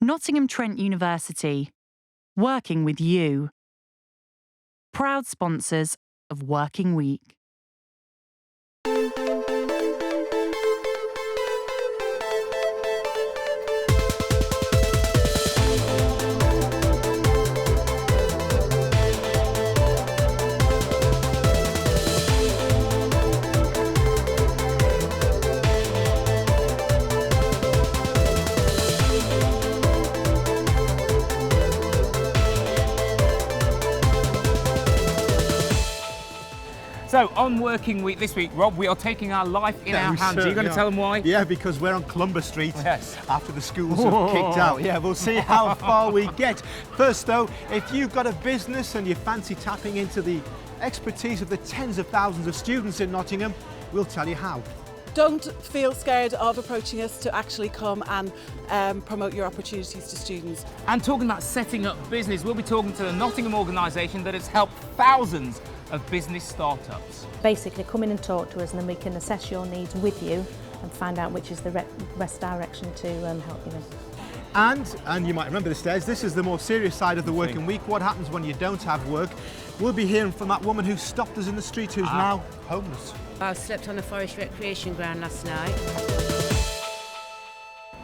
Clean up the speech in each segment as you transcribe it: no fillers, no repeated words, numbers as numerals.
Nottingham Trent University, working with you. Proud sponsors of Working Week. So, on Working Week this week, Rob, we are taking our life in our hands. Are you going to tell them why? Yeah, because we're on Columber Street after the schools have Whoa. kicked out. Yeah, we'll see how far we get. First though, if you've got a business and you fancy tapping into the expertise of the tens of thousands of students in Nottingham, we'll tell you how. Don't feel scared of approaching us to actually come and promote your opportunities to students. And talking about setting up business, we'll be talking to the Nottingham organisation that has helped thousands of business startups. Basically come in and talk to us, and then we can assess your needs with you and find out which is the best direction to help you in. And you might remember this, Des, this is the more serious side of the working week. What happens when you don't have work? We'll be hearing from that woman who stopped us in the street who's now homeless. I slept on a forest recreation ground last night.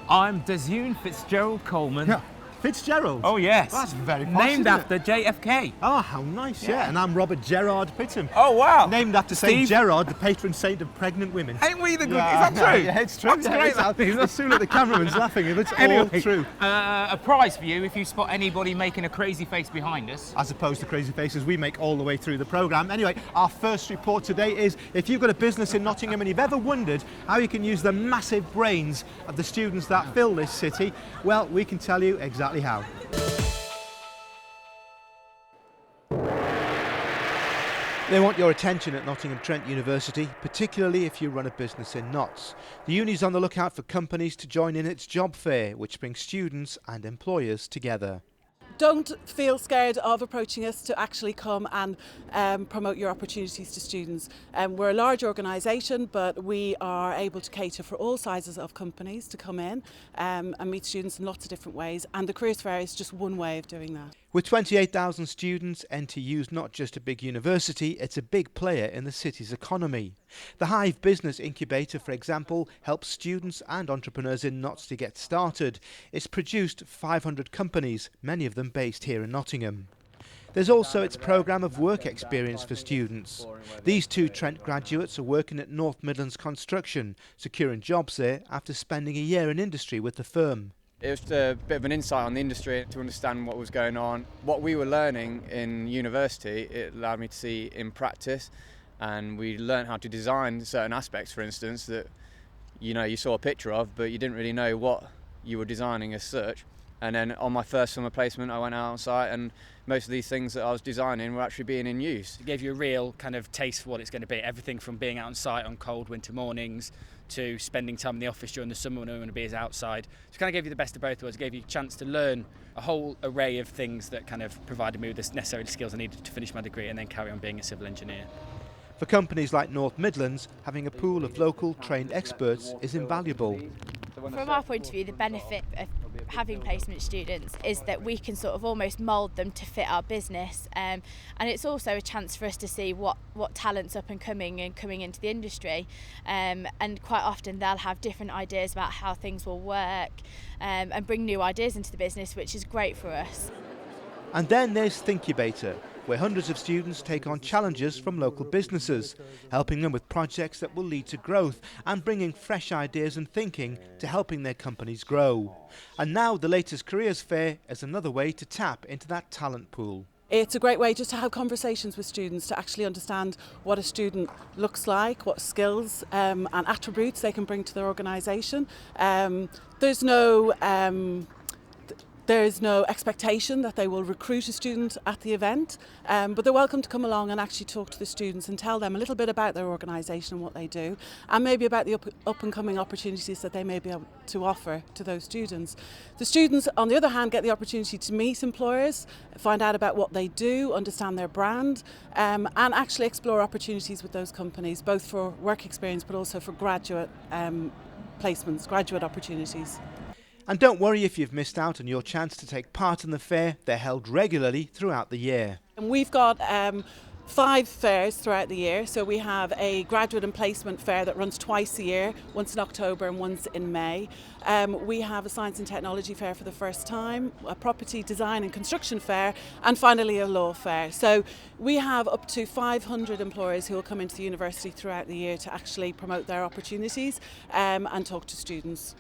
I'm Desun Fitzgerald Coleman. Yeah. Fitzgerald? Oh yes. That's very posh, named isn't after it? JFK. Oh, how nice, yeah. And I'm Robert Gerard Pittham. Oh wow. Named after Steve? St. Gerard, the patron saint of pregnant women. Ain't we the good? Yeah, Is that true? Yeah, it's true. That's great. It's soon that the cameraman's laughing, and it's Anyway, all true. A prize for you if you spot anybody making a crazy face behind us. As opposed to crazy faces we make all the way through the programme. Anyway, our first report today is if you've got a business in Nottingham and you've ever wondered how you can use the massive brains of the students that fill this city, well, we can tell you exactly how. They want your attention at Nottingham Trent University, particularly if you run a business in Notts. The uni's on the lookout for companies to join in its job fair, which brings students and employers together. Don't feel scared of approaching us to actually come and promote your opportunities to students. We're a large organisation, but we are able to cater for all sizes of companies to come in and meet students in lots of different ways, and the Careers Fair is just one way of doing that. With 28,000 students, NTU's not just a big university, it's a big player in the city's economy. The Hive Business Incubator, for example, helps students and entrepreneurs in Notts to get started. It's produced 500 companies, many of them based here in Nottingham. There's also its programme of work experience for students. These two Trent graduates are working at North Midlands Construction, securing jobs there after spending a year in industry with the firm. It was a bit of an insight on the industry to understand what was going on. What we were learning in university, it allowed me to see in practice, and we learned how to design certain aspects, for instance, that you saw a picture of, but you didn't really know what you were designing as such. And then on my first summer placement, I went out on site, and most of these things that I was designing were actually being in use. It gave you a real kind of taste for what it's going to be. Everything from being out on site on cold winter mornings to spending time in the office during the summer when no one is outside. So it kind of gave you the best of both worlds. It gave you a chance to learn a whole array of things that kind of provided me with the necessary skills I needed to finish my degree and then carry on being a civil engineer. For companies like North Midlands, having a pool of local trained experts is invaluable. From our point of view, the benefit of having placement students is that we can sort of almost mould them to fit our business, and it's also a chance for us to see what talent's up and coming into the industry, and quite often they'll have different ideas about how things will work, and bring new ideas into the business, which is great for us. And then there's Thinkubator, where hundreds of students take on challenges from local businesses, helping them with projects that will lead to growth and bringing fresh ideas and thinking to helping their companies grow. And now the latest Careers Fair is another way to tap into that talent pool. It's a great way just to have conversations with students to actually understand what a student looks like, what skills and attributes they can bring to their organisation. There's no expectation that they will recruit a student at the event, but they're welcome to come along and actually talk to the students and tell them a little bit about their organisation and what they do, and maybe about the up and coming opportunities that they may be able to offer to those students. The students, on the other hand, get the opportunity to meet employers, find out about what they do, understand their brand, and actually explore opportunities with those companies, both for work experience but also for graduate placements, graduate opportunities. And don't worry if you've missed out on your chance to take part in the fair. They're held regularly throughout the year. And we've got 5 fairs throughout the year. So we have a graduate and placement fair that runs twice a year, once in October and once in May. We have a science and technology fair for the first time, a property design and construction fair, and finally a law fair. So we have up to 500 employers who will come into the university throughout the year to actually promote their opportunities and talk to students.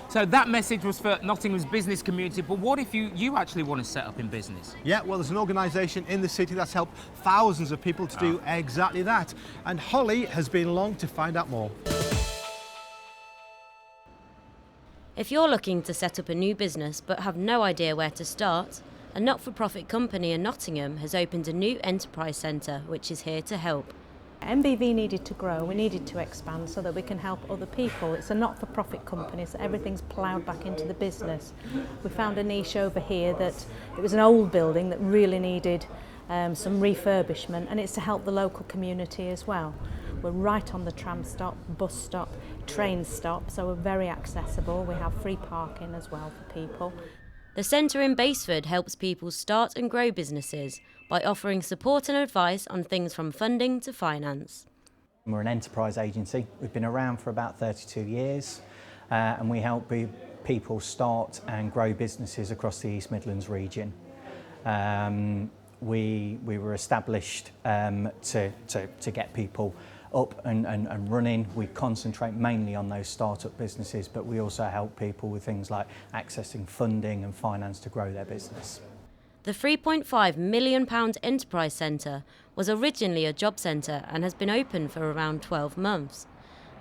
So that message was for Nottingham's business community, but what if you actually want to set up in business? Yeah, well, there's an organisation in the city that's helped thousands of people to do exactly that. And Holly has been along to find out more. If you're looking to set up a new business but have no idea where to start, a not-for-profit company in Nottingham has opened a new enterprise centre which is here to help. MBV needed to grow, we needed to expand so that we can help other people. It's a not-for-profit company, so everything's ploughed back into the business. We found a niche over here that it was an old building that really needed some refurbishment, and it's to help the local community as well. We're right on the tram stop, bus stop, train stop, so we're very accessible. We have free parking as well for people. The centre in Basford helps people start and grow businesses by offering support and advice on things from funding to finance. We're an enterprise agency. We've been around for about 32 years and we help people start and grow businesses across the East Midlands region. We were established to get people up and running. We concentrate mainly on those start-up businesses, but we also help people with things like accessing funding and finance to grow their business. The £3.5 million Enterprise Centre was originally a job centre and has been open for around 12 months.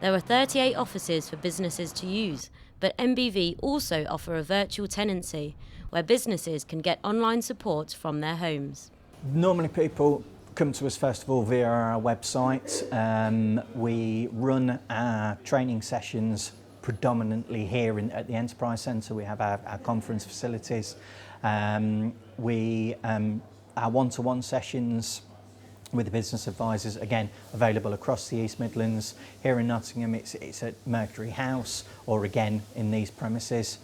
There are 38 offices for businesses to use, but MBV also offer a virtual tenancy where businesses can get online support from their homes. Normally people come to us first of all via our website. We run our training sessions predominantly here at the Enterprise Centre. We have our conference facilities. Our one-to-one sessions with the business advisors, again, available across the East Midlands. Here in Nottingham, it's at Mercury House or again in these premises.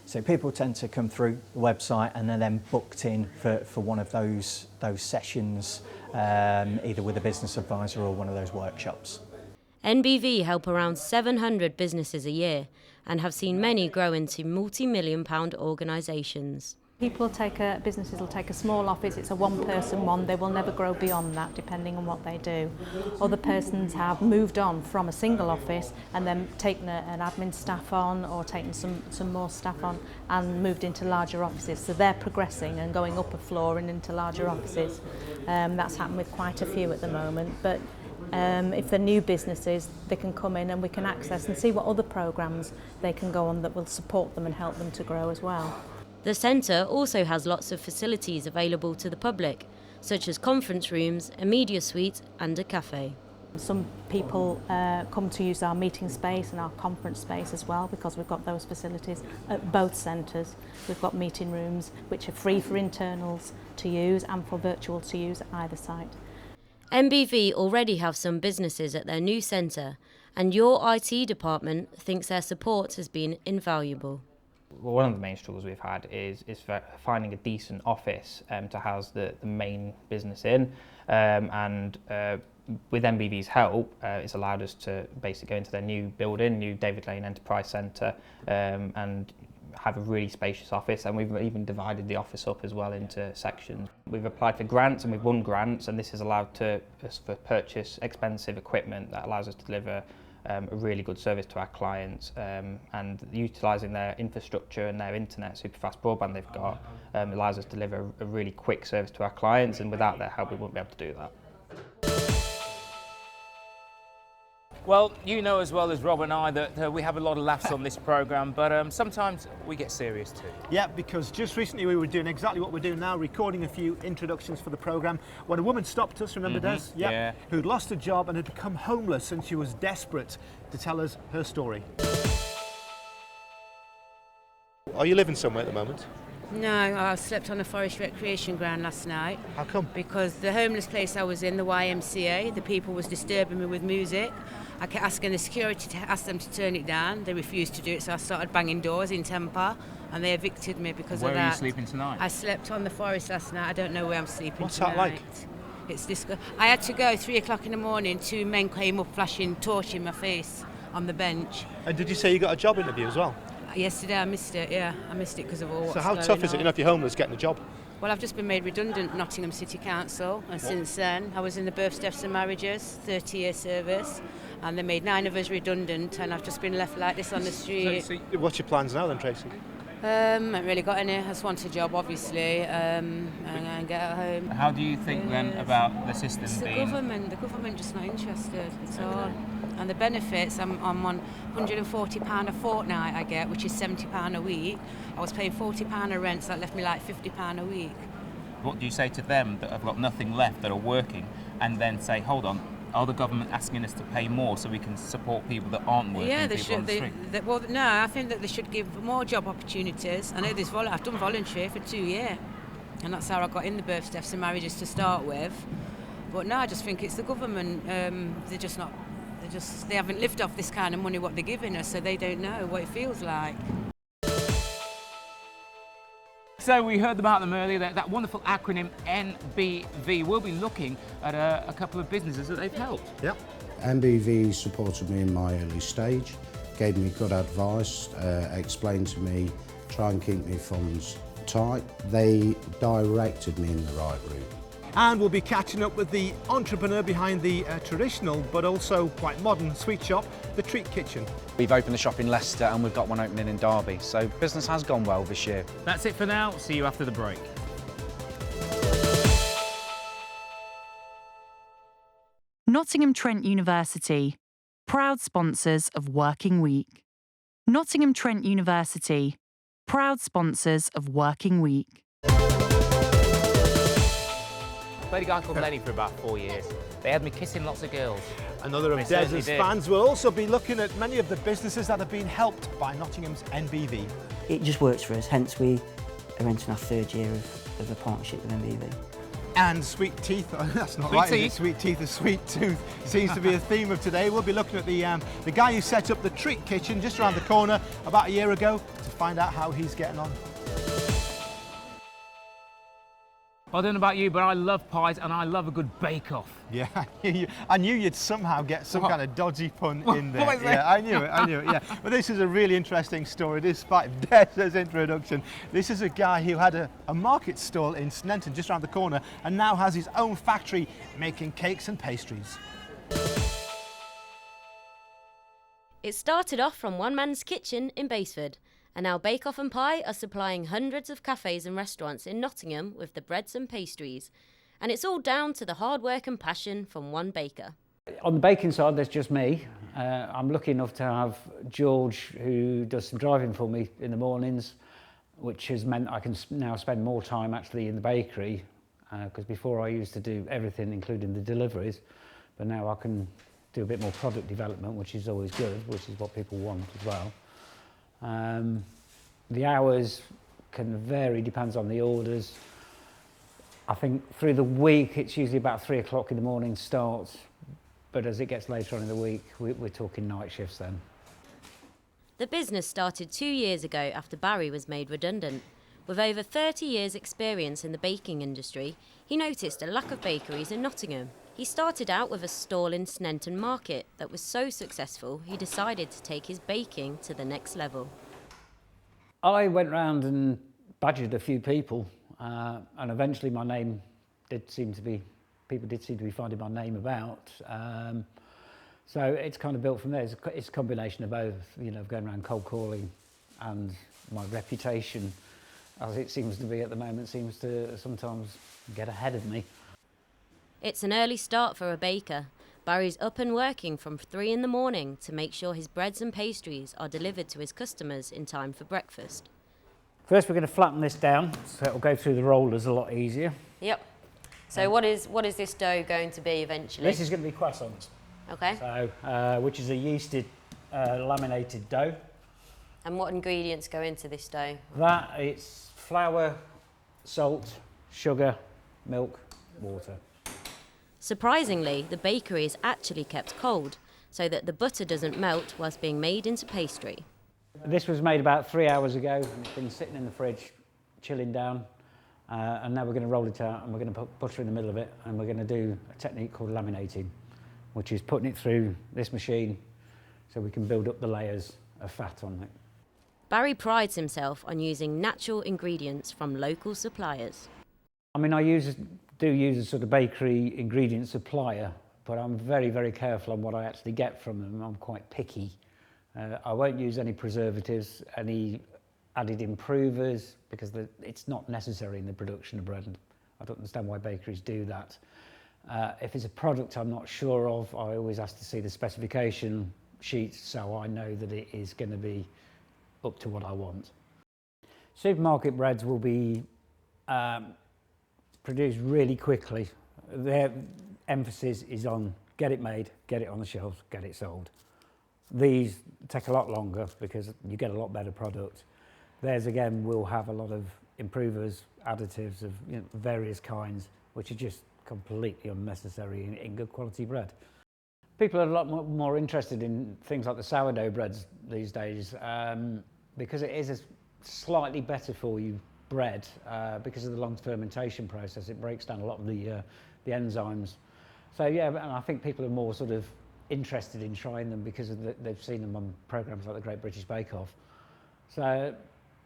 So people tend to come through the website and they're then booked in for one of those sessions, either with a business advisor or one of those workshops. NBV help around 700 businesses a year and have seen many grow into multi-million-pound organisations. Businesses will take a small office, it's a one-person one, they will never grow beyond that depending on what they do. Other persons have moved on from a single office and then taken an admin staff on or taken some more staff on and moved into larger offices. So they're progressing and going up a floor and into larger offices. That's happened with quite a few at the moment. But if they're new businesses, they can come in and we can access and see what other programmes they can go on that will support them and help them to grow as well. The centre also has lots of facilities available to the public, such as conference rooms, a media suite and a cafe. Some people come to use our meeting space and our conference space as well because we've got those facilities at both centres. We've got meeting rooms which are free for internals to use and for virtual to use at either site. MBV already have some businesses at their new centre and your IT department thinks their support has been invaluable. Well, one of the main struggles we've had is finding a decent office to house the main business in, and with MBV's help, it's allowed us to basically go into their new building, new David Lane Enterprise Centre, and have a really spacious office, and we've even divided the office up as well into sections. We've applied for grants and we've won grants, and this has allowed us to purchase expensive equipment that allows us to deliver a really good service to our clients, and utilising their infrastructure and their internet, super fast broadband they've got, allows us to deliver a really quick service to our clients, and without their help we wouldn't be able to do that. Well, you know as well as Rob and I that we have a lot of laughs on this programme, but sometimes we get serious too. Yeah, because just recently we were doing exactly what we're doing now, recording a few introductions for the programme, when a woman stopped us, remember Des? Yep. Yeah. Who'd lost a job and had become homeless, and she was desperate to tell us her story. Are you living somewhere at the moment? No, I slept on a forest recreation ground last night. How come? Because the homeless place I was in, the YMCA, the people was disturbing me with music. I kept asking the security to ask them to turn it down. They refused to do it, so I started banging doors in temper, and they evicted me because Where of that. are you sleeping tonight? I slept on the forest last night. I don't know where I'm sleeping What's tonight. that like? It's disgusting. I had to go 3 o'clock in the morning. 2 men came up flashing torch in my face on the bench. And did you say you got a job interview as well? Yesterday I missed it, yeah. I missed it because of all what's So how going tough is it, on. you know, if you're homeless, getting a job? Well, I've just been made redundant at Nottingham City Council, and since then I was in the births, deaths and marriages, 30-year service, and they made 9 of us redundant, and I've just been left like this on the street. So what's your plans now then, Tracy? I haven't really got any. I just want a job, obviously, and get at home. How do you think then about the system It's the being... government just not interested at all. And the benefits, I'm on £140 a fortnight I get, which is £70 a week. I was paying £40 a rent, so that left me like £50 a week. What do you say to them that have got nothing left, that are working, and then say, hold on, are the government asking us to pay more so we can support people that aren't working? Yeah, they people on should. the street? Well, no, I think that they should give more job opportunities. I know I've done voluntary for 2 years, and that's how I got in the births, deaths and marriages to start with. But no, I just think it's the government. They haven't lived off this kind of money what they're giving us, so they don't know what it feels like. So we heard about them earlier, that wonderful acronym NBV. We'll be looking at a couple of businesses that they've helped. Yep. NBV supported me in my early stage, gave me good advice, explained to me, try and keep my funds tight. They directed me in the right route. And we'll be catching up with the entrepreneur behind the traditional but also quite modern sweet shop, the Treat Kitchen. We've opened a shop in Leicester and we've got one opening in Derby, so business has gone well this year. That's it for now. See you after the break. Nottingham Trent University, proud sponsors of Working Week. Nottingham Trent University, proud sponsors of Working Week. Played a guy called Lenny for about 4 years. They had me kissing lots of girls. Another of Des's fans will also be looking at many of the businesses that have been helped by Nottingham's NBV. It just works for us, hence we are entering our 3rd year of a partnership with NBV. And sweet teeth, that's not Sweet right, is it? teeth. Sweet teeth, a sweet tooth seems to be a theme of today. We'll be looking at the guy who set up the Treat Kitchen just around the corner about a year ago to find out how he's getting on. I don't know about you, but I love pies and I love a good bake-off. Yeah, I knew you'd somehow get some kind of dodgy pun in there. What was Yeah, I knew it, yeah. But this is a really interesting story, despite Des's introduction. This is a guy who had a market stall in Sneinton, just around the corner, and now has his own factory making cakes and pastries. It started off from one man's kitchen in Basford, and now Bake Off and Pie are supplying hundreds of cafes and restaurants in Nottingham with the breads and pastries. And it's all down to the hard work and passion from one baker. On the baking side, there's just me. I'm lucky enough to have George, who does some driving for me in the mornings, which has meant I can now spend more time actually in the bakery, because before I used to do everything, including the deliveries, but now I can do a bit more product development, which is always good, which is what people want as well. The hours can vary, depends on the orders. I think through the week it's usually about 3 o'clock in the morning starts, but as it gets later on in the week we're talking night shifts then. The business started 2 years ago after Barry was made redundant. With over 30 years' experience in the baking industry, he noticed a lack of bakeries in Nottingham. He started out with a stall in Sneinton Market that was so successful he decided to take his baking to the next level. I went round and badgered a few people, and eventually my name people did seem to be finding my name about. So it's kind of built from there. It's a combination of both, you know, going around cold calling and my reputation, as it seems to be at the moment, seems to sometimes get ahead of me. It's an early start for a baker. Barry's up and working from 3 in the morning to make sure his breads and pastries are delivered to his customers in time for breakfast. First we're going to flatten this down so it'll go through the rollers a lot easier. Yep. So what is this dough going to be eventually? This is going to be croissants. Okay. So, which is a yeasted laminated dough. And what ingredients go into this dough? That it's flour, salt, sugar, milk, water. Surprisingly, the bakery is actually kept cold, so that the butter doesn't melt whilst being made into pastry. This was made about 3 hours ago, and it's been sitting in the fridge, chilling down, and now we're going to roll it out and we're going to put butter in the middle of it, and we're going to do a technique called laminating, which is putting it through this machine so we can build up the layers of fat on it. Barry prides himself on using natural ingredients from local suppliers. I mean, I do use a sort of bakery ingredient supplier, but I'm very, very careful on what I actually get from them. I'm quite picky. I won't use any preservatives, any added improvers, because it's not necessary in the production of bread. I don't understand why bakeries do that. If it's a product I'm not sure of, I always ask to see the specification sheets so I know that it is going to be up to what I want. Supermarket breads will be produced really quickly. Their emphasis is on get it made, get it on the shelves, get it sold. These take a lot longer because you get a lot better product. Theirs again will have a lot of improvers, additives of various kinds, which are just completely unnecessary in good quality bread. People are a lot more interested in things like the sourdough breads these days because it is a slightly better for you bread because of the long fermentation process. It breaks down a lot of the enzymes. So yeah, and I think people are more sort of interested in trying them because they've seen them on programmes like the Great British Bake Off. So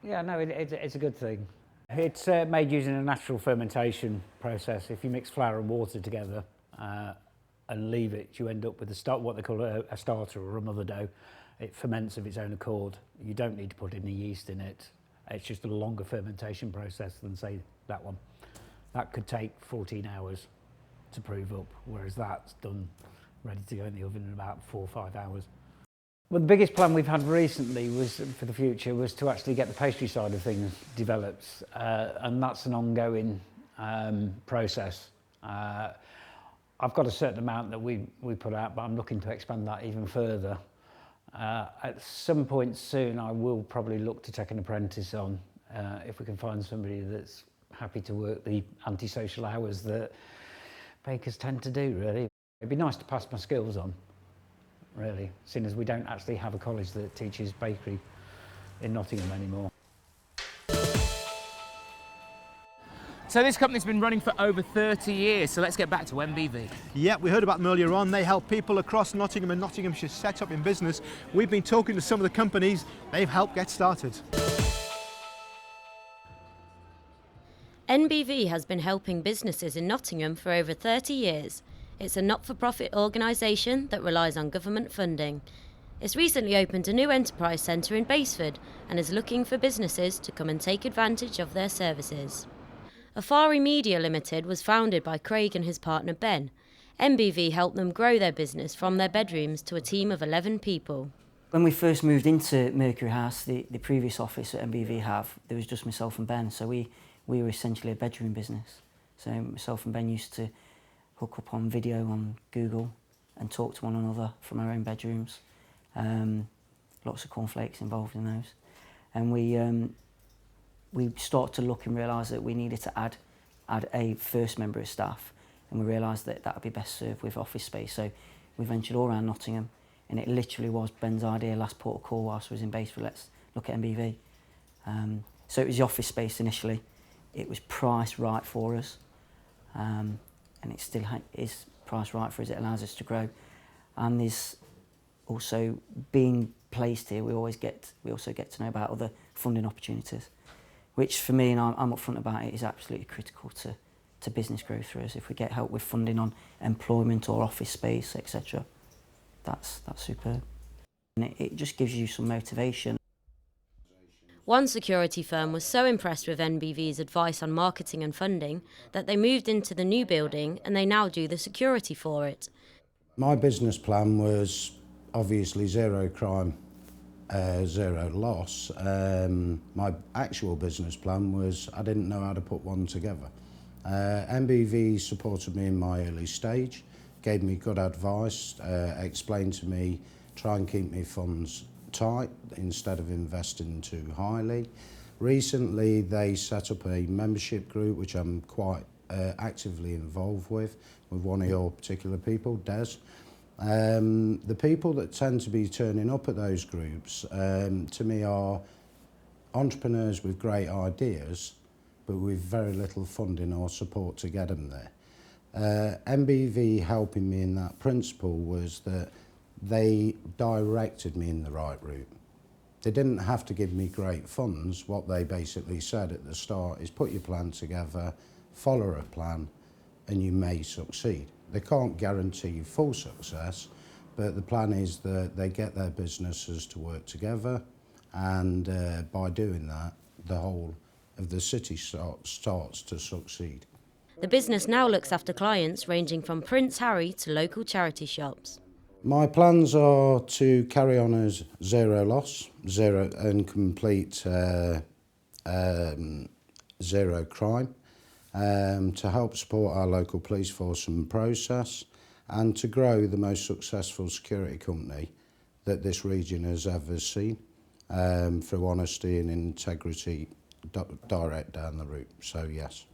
yeah, no, it's a good thing. It's made using a natural fermentation process. If you mix flour and water together and leave it, you end up with what they call a starter or a mother dough. It ferments of its own accord. You don't need to put any yeast in it. It's just a longer fermentation process than, say, that one. That could take 14 hours to prove up, whereas that's done ready to go in the oven in about 4 or 5 hours. Well, the biggest plan we've had recently for the future was to actually get the pastry side of things developed, and that's an ongoing process. I've got a certain amount that we put out, but I'm looking to expand that even further. At some point soon, I will probably look to take an apprentice on if we can find somebody that's happy to work the antisocial hours that bakers tend to do, really. It'd be nice to pass my skills on, really, seeing as we don't actually have a college that teaches bakery in Nottingham anymore. So this company's been running for over 30 years, so let's get back to MBV. Yeah, we heard about them earlier on. They help people across Nottingham and Nottinghamshire set up in business. We've been talking to some of the companies they've helped get started. NBV has been helping businesses in Nottingham for over 30 years. It's a not-for-profit organisation that relies on government funding. It's recently opened a new enterprise centre in Basford and is looking for businesses to come and take advantage of their services. Afari Media Limited was founded by Craig and his partner Ben. MBV helped them grow their business from their bedrooms to a team of 11 people. When we first moved into Mercury House, the previous office that MBV have, there was just myself and Ben, so we were essentially a bedroom business. So myself and Ben used to hook up on video on Google and talk to one another from our own bedrooms. Lots of cornflakes involved in those. And we started to look and realise that we needed to add a first member of staff, and we realised that that would be best served with office space. So we ventured all around Nottingham, and it literally was Ben's idea, last port of call whilst I was in Basford, let's look at MBV. So it was the office space initially. It was priced right for us, and it still is priced right for us. It allows us to grow, and there's also being placed here. We also get to know about other funding opportunities, which for me, and I'm upfront about it, is absolutely critical to business growth for us. If we get help with funding on employment or office space, etc., that's superb. And it just gives you some motivation. One security firm was so impressed with NBV's advice on marketing and funding that they moved into the new building and they now do the security for it. My business plan was obviously zero crime, zero loss. My actual business plan was I didn't know how to put one together. MBV supported me in my early stage, gave me good advice, explained to me try and keep my funds tight instead of investing too highly. Recently, they set up a membership group, which I'm quite actively involved with one of your particular people, Des. The people that tend to be turning up at those groups, to me, are entrepreneurs with great ideas, but with very little funding or support to get them there. MBV helping me in that principle was that they directed me in the right route. They didn't have to give me great funds. What they basically said at the start is put your plan together, follow a plan, and you may succeed. They can't guarantee you full success, but the plan is that they get their businesses to work together, and by doing that, the whole of the city starts to succeed. The business now looks after clients ranging from Prince Harry to local charity shops. My plans are to carry on as zero loss, zero and complete zero crime, to help support our local police force and process, and to grow the most successful security company that this region has ever seen, through honesty and integrity direct down the route. So yes.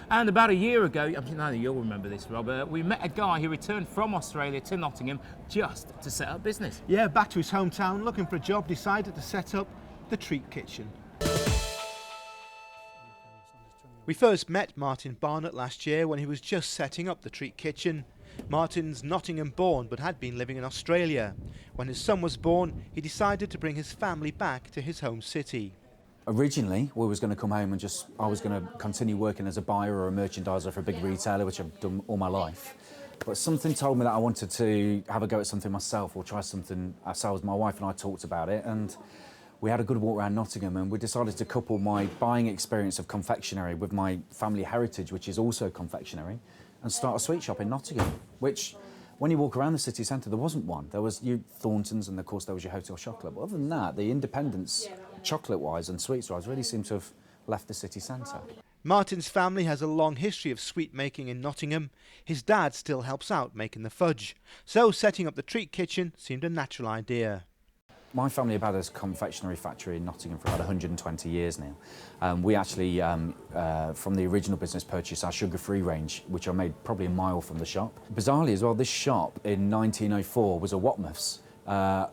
And about a year ago, I know you'll remember this, Rob, we met a guy who returned from Australia to Nottingham just to set up business. Yeah, back to his hometown, looking for a job, decided to set up the Treat Kitchen. We first met Martin Barnett last year when he was just setting up the Treat Kitchen. Martin's Nottingham born but had been living in Australia. When his son was born, he decided to bring his family back to his home city. Originally, we was going to come home and I was going to continue working as a buyer or a merchandiser for a big retailer, which I've done all my life. But something told me that I wanted to have a go at something myself or try something ourselves. My wife and I talked about it, and we had a good walk around Nottingham, and we decided to couple my buying experience of confectionery with my family heritage, which is also confectionery, and start a sweet shop in Nottingham, which, when you walk around the city centre, there wasn't one. There was Thornton's, and of course there was your Hotel Chocolate. But other than that, the independents, chocolate-wise and sweets-wise, really seem to have left the city centre. Martin's family has a long history of sweet making in Nottingham. His dad still helps out making the fudge. So setting up the Treat Kitchen seemed a natural idea. My family have had a confectionery factory in Nottingham for about 120 years now. We actually, from the original business, purchased our sugar-free range, which are made probably a mile from the shop. Bizarrely as well, this shop in 1904 was a Watmouth's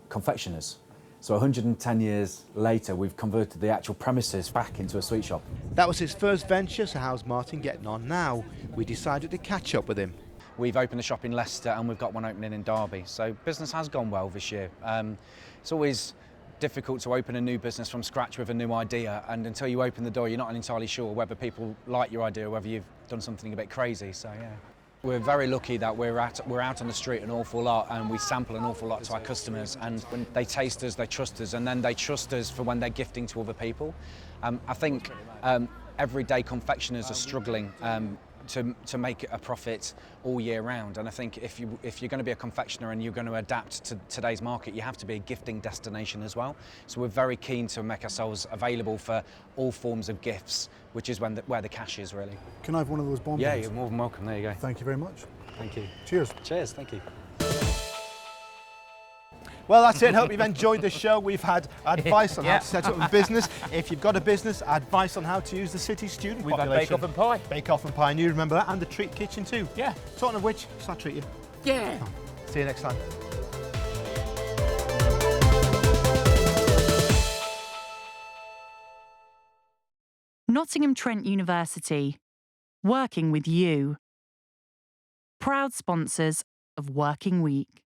confectioners. So 110 years later, we've converted the actual premises back into a sweet shop. That was his first venture, so how's Martin getting on now? We decided to catch up with him. We've opened a shop in Leicester and we've got one opening in Derby. So business has gone well this year. It's always difficult to open a new business from scratch with a new idea, and until you open the door, you're not entirely sure whether people like your idea or whether you've done something a bit crazy. So yeah. We're very lucky that we're out on the street an awful lot, and we sample an awful lot to our customers, and when they taste us, they trust us, and then they trust us for when they're gifting to other people. I think everyday confectioners are struggling to make a profit all year round, and I think if you're going to be a confectioner and you're going to adapt to today's market, you have to be a gifting destination as well. So we're very keen to make ourselves available for all forms of gifts, which is where the cash is really. Can I have one of those bonbons? Yeah, you're more than welcome. There you go. Thank you very much. Thank you. Cheers. Cheers. Thank you. Well, that's it. Hope you've enjoyed this show. We've had advice on how to set up a business. If you've got a business, advice on how to use the city student We've population. had Bake Off and Pie. Bake Off and Pie, and you remember that, and the Treat Kitchen too. Yeah. Talking of which, shall I treat you? Yeah. See you next time. Nottingham Trent University, working with you. Proud sponsors of Working Week.